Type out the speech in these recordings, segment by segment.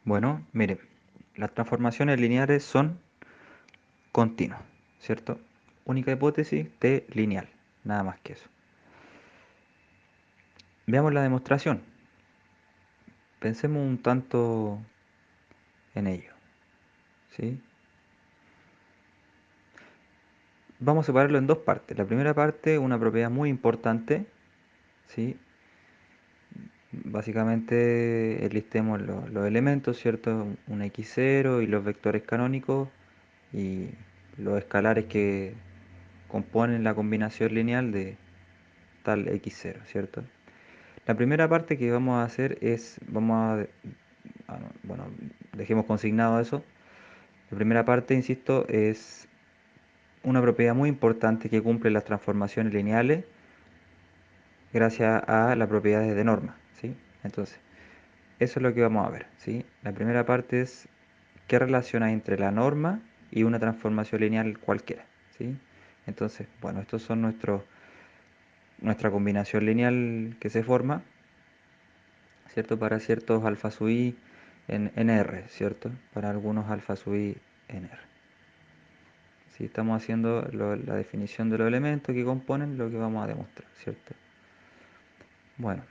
Bueno, mire, las transformaciones lineares son continuas, ¿cierto? Única hipótesis T lineal, nada más que eso. Veamos la demostración. Pensemos un tanto en ello, ¿sí? Vamos a separarlo en dos partes. La primera parte, una propiedad muy importante, ¿sí? Básicamente listemos los elementos, ¿cierto? Un x0 y los vectores canónicos y los escalares que componen la combinación lineal de tal x0, ¿cierto? La primera parte que vamos a hacer es, bueno, dejemos consignado eso. La primera parte, insisto, es una propiedad muy importante que cumple las transformaciones lineales gracias a las propiedades de norma, ¿sí? Entonces, eso es lo que vamos a ver, ¿sí? La primera parte es qué relación hay entre la norma y una transformación lineal cualquiera, ¿sí? Entonces, bueno, estos son nuestra combinación lineal que se forma, ¿cierto? Para ciertos alfa sub i en R, ¿cierto? Para algunos alfa sub i en R. Si estamos haciendo la definición de los elementos que componen lo que vamos a demostrar, ¿cierto? Bueno,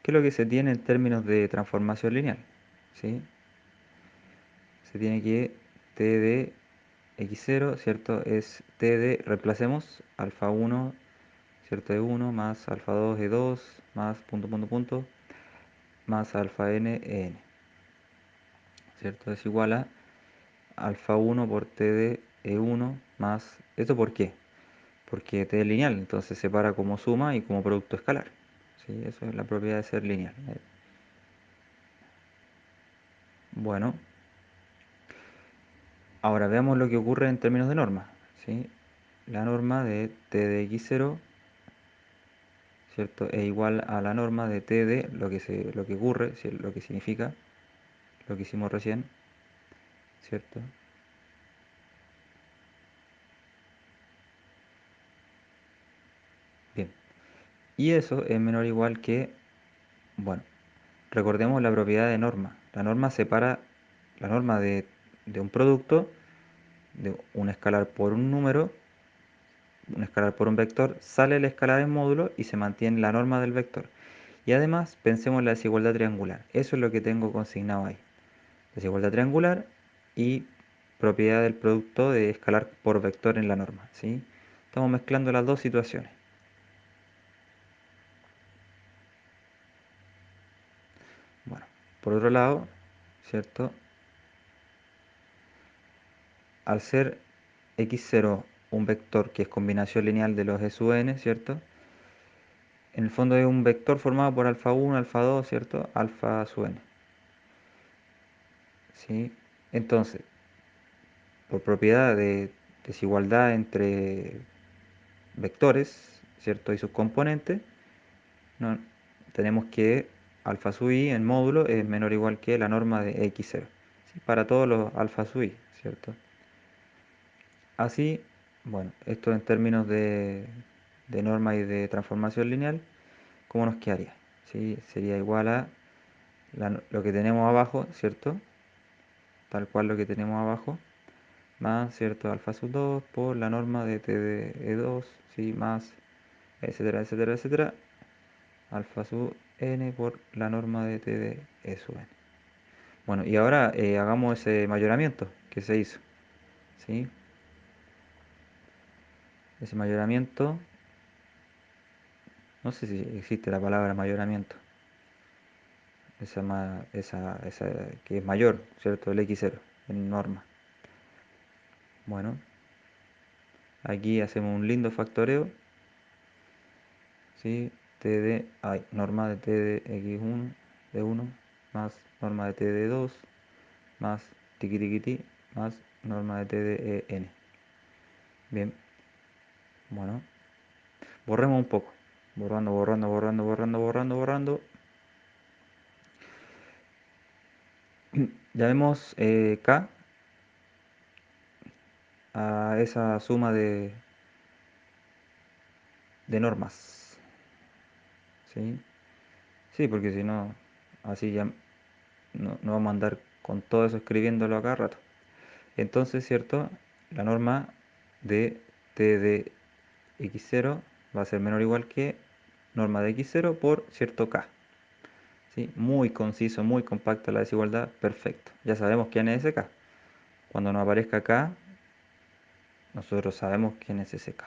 ¿qué es lo que se tiene en términos de transformación lineal? ¿Sí? Se tiene que t de x0, ¿cierto? Es t de, reemplacemos, alfa 1, ¿cierto? De 1 más alfa 2 de 2 más punto, punto, punto, más alfa n e n, ¿cierto? Es igual a alfa 1 por t de e1 más, ¿esto por qué? Porque t es lineal, entonces se separa como suma y como producto escalar, ¿sí? Eso es la propiedad de ser lineal. Bueno, ahora veamos lo que ocurre en términos de norma, ¿sí? La norma de t de x0, ¿cierto? Es igual a la norma de t de lo que ocurre, ¿sí? Lo que significa lo que hicimos recién, ¿cierto? Bien, y eso es menor o igual que, bueno, recordemos la propiedad de norma. La norma separa la norma de un producto, de un escalar por un número, un escalar por un vector, sale el escalar en módulo y se mantiene la norma del vector. Y además pensemos en la desigualdad triangular. Eso es lo que tengo consignado ahí. Desigualdad triangular y propiedad del producto de escalar por vector en la norma, ¿sí? Estamos mezclando las dos situaciones. Bueno, por otro lado, ¿cierto? Al ser x0 un vector que es combinación lineal de los e sub n, ¿cierto? En el fondo es un vector formado por alfa 1, alfa 2, ¿cierto? Alfa sub n, ¿sí? Entonces, por propiedad de desigualdad entre vectores, ¿cierto? Y sus componentes, no, tenemos que alfa sub i en módulo es menor o igual que la norma de x0, ¿sí? Para todos los alfa sub i, ¿cierto? Así, bueno, esto en términos de norma y de transformación lineal, ¿cómo nos quedaría? ¿Sí? Sería igual a lo que tenemos abajo, ¿cierto? Tal cual lo que tenemos abajo, más, ¿cierto? Alfa sub 2 por la norma de t de e2, ¿sí? Más, etcétera, etcétera, etcétera, alfa sub n por la norma de t de e sub n. Bueno, y ahora hagamos ese mayoramiento que se hizo, ¿sí? Ese mayoramiento, no sé si existe la palabra mayoramiento, esa que es mayor, ¿cierto? El x0 en norma. Bueno, aquí hacemos un lindo factoreo, ¿sí? Norma de t de x1 de 1 más norma de t de 2 más tiqui tiqui ti más norma de t de n. Bien, bueno, borremos un poco. Borrando, borrando, borrando, borrando, borrando, borrando. Llamemos K a esa suma de normas, ¿sí? Sí, porque si no, Así ya no vamos a andar con todo eso escribiéndolo acá rato. Entonces, ¿cierto? La norma de t de x0 va a ser menor o igual que norma de x0 por cierto k. ¿Sí? Muy conciso, muy compacta la desigualdad, perfecto. Ya sabemos quién es ese k. Cuando nos aparezca k, nosotros sabemos quién es ese k.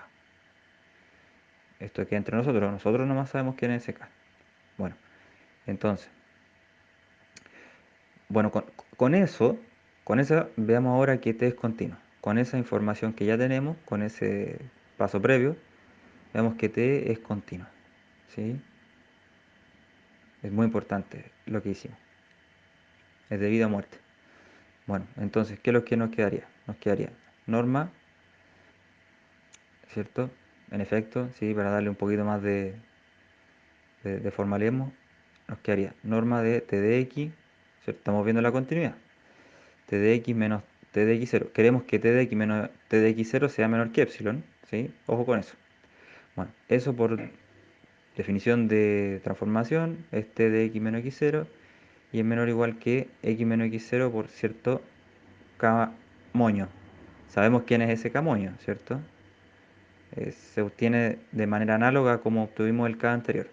Esto queda entre nosotros, nosotros nomás sabemos quién es ese k. Bueno, entonces, bueno, con eso veamos ahora que t es continuo. Con esa información que ya tenemos, con ese paso previo, vemos que t es continuo. ¿Sí? Es muy importante lo que hicimos. Es de vida o muerte. Bueno, entonces, ¿qué es lo que nos quedaría? Nos quedaría norma, ¿cierto? En efecto, sí, para darle un poquito más de formalismo, nos quedaría norma de t de x, ¿cierto? Estamos viendo la continuidad. T de x menos t de x0. Queremos que t de x menos t de x0 sea menor que epsilon, ¿sí? Ojo con eso. Bueno, eso por definición de transformación es t de x menos x0 y es menor o igual que x menos x0 por cierto k moño. Sabemos quién es ese k moño, ¿cierto? Se obtiene de manera análoga como obtuvimos el k anterior.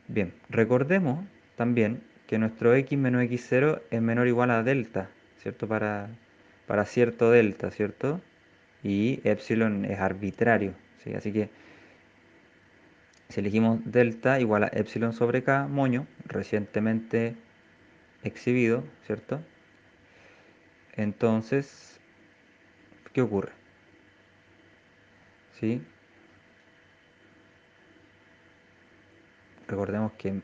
Bien, recordemos también que nuestro x menos x0 es menor o igual a delta, ¿cierto? Para cierto delta, ¿cierto? Y epsilon es arbitrario, ¿sí? Así que si elegimos delta igual a epsilon sobre k, moño, recientemente exhibido, ¿cierto? Entonces, ¿qué ocurre? ¿Sí? Recordemos que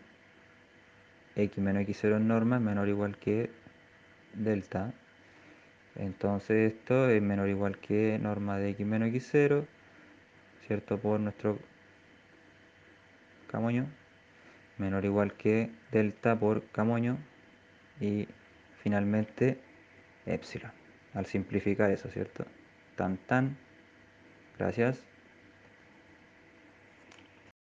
x menos x0 en norma es menor o igual que delta. Entonces esto es menor o igual que norma de x menos x0, ¿cierto? Por nuestro camoño, menor o igual que delta por camoño y finalmente epsilon. Al simplificar eso, ¿cierto? Tan tan, gracias.